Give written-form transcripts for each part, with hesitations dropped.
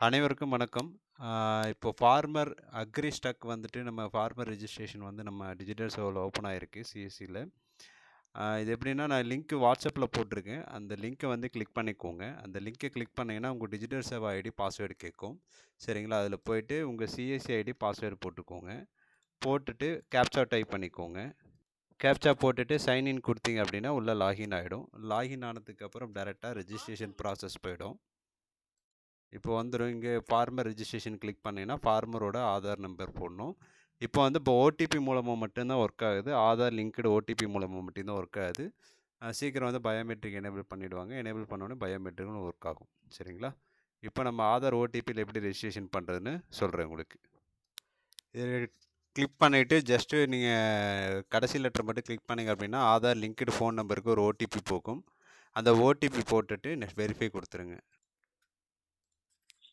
அனைவருக்கும் வணக்கம். இப்போ ஃபார்மர் அக்ரி ஸ்டக் வந்துட்டு நம்ம ஃபார்மர் ரெஜிஸ்ட்ரேஷன் வந்து நம்ம டிஜிட்டல் சேவால ஓப்பன் ஆயிருக்கு சிஎஸ்சில. இது எப்படின்னா நான் லிங்க் வாட்ஸ்அப்பில் போட்டிருக்கேன். அந்த லிங்க்கை வந்து கிளிக் பண்ணிக்கோங்க. அந்த லிங்க்கை கிளிக் பண்ணிங்கன்னா உங்கள் டிஜிட்டல் சேவா ஐடி பாஸ்வேர்டு கேட்கும். சரிங்களா? அதில் போயிட்டு உங்கள் சிஎஸ்சி ஐடி பாஸ்வேர்டு போட்டுக்கோங்க. போட்டுட்டு கேப்சா டைப் பண்ணிக்கோங்க. கேப்சா போட்டுட்டு சைன்இன் கொடுத்தீங்க அப்படின்னா உள்ளே லாகின் ஆகிடும். லாகின் ஆனதுக்கப்புறம் டேரெக்டாக ரெஜிஸ்ட்ரேஷன் ப்ராசஸ் போயிடும். இப்போ வந்துடும். இங்கே ஃபார்மர் ரெஜிஸ்ட்ரேஷன் கிளிக் பண்ணிங்கன்னா ஃபார்மரோட ஆதார் நம்பர் போடணும். இப்போ ஓடிபி மூலமாக மட்டும்தான் ஒர்க் ஆகுது. ஆதார் லிங்க்டு ஓடிபி மூலமாக மட்டும்தான் ஒர்க் ஆகுது. சீக்கிரம் வந்து பயோமெட்ரிக் எனேபிள் பண்ணிவிடுவாங்க. எனேபிள் பண்ணோன்னே பயோமெட்ரிக்கும் ஒர்க் ஆகும். சரிங்களா? இப்போ நம்ம ஆதார் ஓடிபியில் எப்படி ரெஜிஸ்ட்ரேஷன் பண்ணுறதுன்னு சொல்கிறேன் உங்களுக்கு. இது கிளிக் பண்ணிவிட்டு ஜஸ்ட்டு நீங்கள் கடைசி லெட்டர் மட்டும் கிளிக் பண்ணிங்க அப்படின்னா ஆதார் லிங்க்டு ஃபோன் நம்பருக்கு ஒரு ஓடிபி போகும். அந்த ஓடிபி போட்டுட்டு நெக்ஸ்ட் வெரிஃபை கொடுத்துருங்க.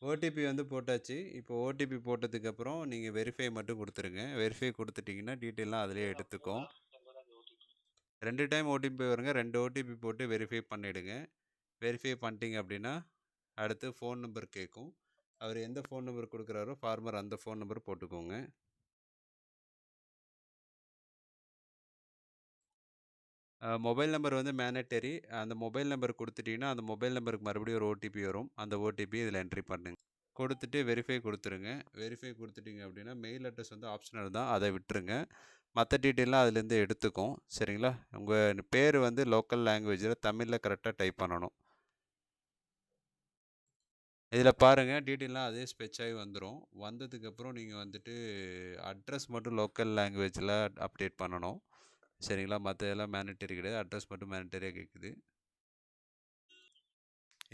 ஓடிபி வந்து போட்டாச்சு. இப்போ ஓடிபி போட்டதுக்கப்புறம் நீங்கள் வெரிஃபை மட்டும் கொடுத்துருங்க. வெரிஃபை கொடுத்துட்டிங்கன்னா டீட்டெயிலாம் அதிலே எடுத்துக்கும். 2 டைம் ஓடிபி வருங்க. 2 ஓடிபி போட்டு வெரிஃபை பண்ணிவிடுங்க. வெரிஃபை பண்ணிட்டீங்க அப்படின்னா அடுத்து ஃபோன் நம்பர் கேட்கும். அவர் எந்த ஃபோன் நம்பர் கொடுக்குறாரோ ஃபார்மர் அந்த ஃபோன் நம்பர் போட்டுக்கோங்க. மொபைல் நம்பர் வந்து மேண்டட்டரி. அந்த மொபைல் நம்பர் கொடுத்துட்டிங்கன்னா அந்த மொபைல் நம்பருக்கு மறுபடியும் ஒரு ஓடிபி வரும். அந்த ஓடிபி இதில் என்ட்ரி பண்ணுங்க. கொடுத்துட்டு வெரிஃபை கொடுத்துருங்க. வெரிஃபை கொடுத்துட்டிங்க அப்படின்னா மெயில் அட்ரஸ் வந்து ஆப்ஷனல் தான், அதை விட்டுருங்க. மற்ற டீட்டெயிலாம் அதுலேருந்து எடுத்துக்கும். சரிங்களா? உங்கள் பேர் வந்து லோக்கல் லாங்குவேஜில் தமிழில் கரெக்டாக டைப் பண்ணணும். இதில் பாருங்கள் டீட்டெயிலாம் அதே ஸ்பெச் ஆகி வந்துடும். வந்ததுக்கப்புறம் நீங்கள் வந்துட்டு அட்ரஸ் மட்டும் லோக்கல் லாங்குவேஜில் அப்டேட் பண்ணணும். சரிங்களா? மற்ற எல்லாம் மேண்டட்டரி கிடையாது. அட்ரஸ் மட்டும் மேண்டட்டரியாக கேட்குது.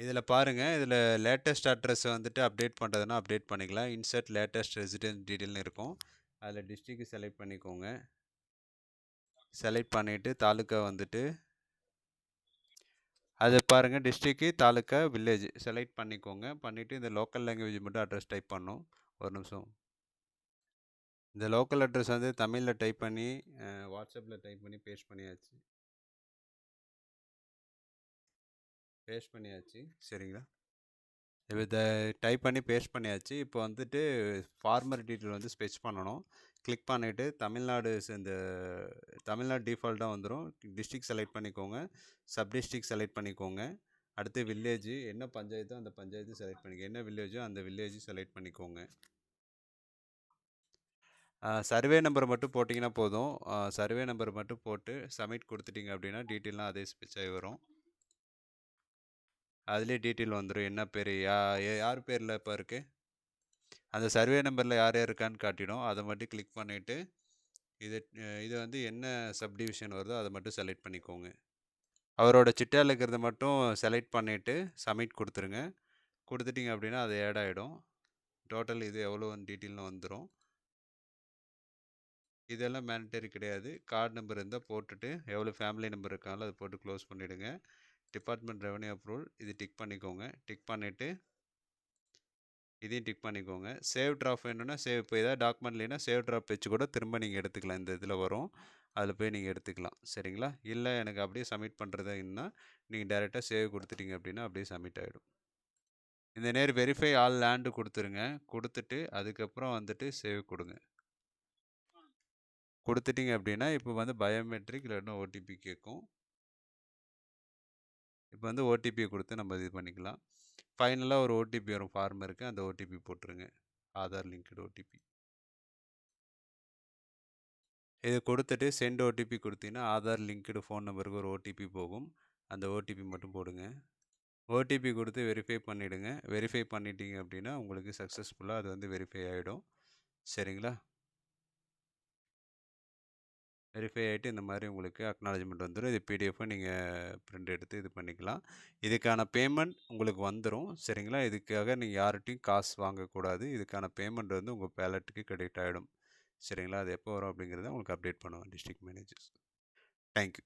இதில் பாருங்கள், இதில் லேட்டஸ்ட் அட்ரஸை வந்துட்டு அப்டேட் பண்ணுறதுனா அப்டேட் பண்ணிக்கலாம். இன்சர்ட் லேட்டஸ்ட் ரெசிடென்ஸ் டீட்டெயில்னு இருக்கும். அதில் டிஸ்ட்ரிக்ட் செலக்ட் பண்ணிக்கோங்க. செலக்ட் பண்ணிவிட்டு தாலுக்கா வந்துட்டு அது பாருங்கள் டிஸ்ட்ரிக்கு, தாலுக்கா, வில்லேஜ் செலக்ட் பண்ணிக்கோங்க. பண்ணிவிட்டு இந்த லோக்கல் லாங்குவேஜ் மட்டும் அட்ரஸ் டைப் பண்ணணும். ஒரு நிமிஷம். இந்த லோக்கல் அட்ரஸ் வந்து தமிழில் டைப் பண்ணி வாட்ஸ்அப்பில் டைப் பண்ணி பேஸ்ட் பண்ணியாச்சு. சரிங்களா? இப்போ இதை டைப் பண்ணி பேஸ்ட் பண்ணியாச்சு. இப்போ வந்துட்டு ஃபார்மர் டீட்டெயில் வந்து ஸ்பெச் பண்ணணும். கிளிக் பண்ணிவிட்டு இந்த தமிழ்நாடு டிஃபால்ட்டாக வந்துடும். டிஸ்ட்ரிக்ட் செலக்ட் பண்ணிக்கோங்க. சப் டிஸ்ட்ரிக்ட் செலக்ட் பண்ணிக்கோங்க. அடுத்து வில்லேஜ் என்ன பஞ்சாயத்தோ அந்த பஞ்சாயத்து செலக்ட் பண்ணிக்கோங்க. என்ன வில்லேஜோ அந்த வில்லேஜ் செலக்ட் பண்ணிக்கோங்க. சர்வே நம்பர் மட்டும் போட்டிங்கன்னா போதும். சர்வே நம்பர் மட்டும் போட்டு சப்மிட் கொடுத்துட்டிங்க அப்படின்னா டீட்டெயிலாம் அதே ஸ்பெச் ஆகி வரும். அதுலேயே டீட்டெயில் வந்துடும். என்ன பேர் யார் பேரில் இப்போ இருக்குது, அந்த சர்வே நம்பரில் யார் யார் இருக்கான்னு காட்டிடும். அதை மட்டும் கிளிக் பண்ணிவிட்டு இது வந்து என்ன சப்டிவிஷன் வருதோ அதை மட்டும் செலக்ட் பண்ணிக்கோங்க. அவரோட சிட்டாவில் இருக்கிறத மட்டும் செலக்ட் பண்ணிவிட்டு சப்மிட் கொடுத்துருங்க. கொடுத்துட்டிங்க அப்படின்னா அது ஆட் ஆகிடும். டோட்டல் இது எவ்வளோன்னு டீட்டெயில்னு வந்துடும். இதெல்லாம் மேண்டட்டரி கிடையாது. கார்டு நம்பர் இருந்தால் போட்டுட்டு எவ்வளோ ஃபேமிலி நம்பர் இருக்காங்களோ அதை போட்டு க்ளோஸ் பண்ணிவிடுங்க. டிபார்ட்மெண்ட் ரெவன்யூ அப்ரூவல் இது டிக் பண்ணிக்கோங்க. டிக் பண்ணிவிட்டு இதையும் டிக் பண்ணிக்கோங்க. சேவ் ட்ராப் வேணும்னா இப்போ ஏதாவது டாக்குமெண்ட் இல்லைன்னா சேவ் ட்ராப் வச்சு கூட திரும்ப நீங்கள் எடுத்துக்கலாம். இந்த இதில் வரும், அதில் போய் நீங்கள் எடுத்துக்கலாம். சரிங்களா? இல்லை எனக்கு அப்படியே சப்மிட் பண்ணுறதா இருந்தால் நீங்கள் டேரெக்டாக சேவ் கொடுத்துட்டீங்க அப்படின்னா அப்படியே சப்மிட் ஆகிடும். இந்த நேரம் வெரிஃபை ஆல் லேண்டு கொடுத்துருங்க. கொடுத்துட்டு அதுக்கப்புறம் வந்துட்டு சேவ் கொடுங்க. கொடுத்துட்டிங்க அப்படின்னா இப்போ வந்து பயோமெட்ரிக் இல்லைன்னா ஓடிபி கேட்கும். இப்போ வந்து ஓடிபியை கொடுத்து நம்ம இது பண்ணிக்கலாம். ஃபைனலாக ஒரு ஓடிபி வரும் ஃபார்மருக்கு. அந்த ஓடிபி போட்டுருங்க. Aadhaar linked OTP. இதை கொடுத்துட்டு சென்ட் ஓடிபி கொடுத்தீங்கன்னா ஆதார் லிங்க்டு ஃபோன் நம்பருக்கு ஒரு ஓடிபி போகும். அந்த ஓடிபி மட்டும் போடுங்க. ஓடிபி கொடுத்து வெரிஃபை பண்ணிவிடுங்க. வெரிஃபை பண்ணிட்டீங்க அப்படின்னா உங்களுக்கு சக்ஸஸ்ஃபுல்லாக அது வந்து வெரிஃபை ஆகிடும். சரிங்களா? வெரிஃபை ஆகிட்டு இந்த மாதிரி உங்களுக்கு அக்னாலஜ்மெண்ட் வந்துடும். இது பிடிஎஃப்பை நீங்கள் பிரிண்ட் எடுத்து இது பண்ணிக்கலாம். இதுக்கான பேமெண்ட் உங்களுக்கு வந்துடும். சரிங்களா? இதுக்காக நீங்கள் யார்கிட்டையும் காசு வாங்கக்கூடாது. இதுக்கான பேமெண்ட் வந்து உங்கள் வேலெட்டுக்கு கிரெடிட் ஆகிடும். சரிங்களா? அது எப்போ வரும் அப்படிங்கிறத உங்களுக்கு அப்டேட் பண்ணுவோம் டிஸ்ட்ரிக்ட் மேனேஜர்ஸ். தேங்க்யூ.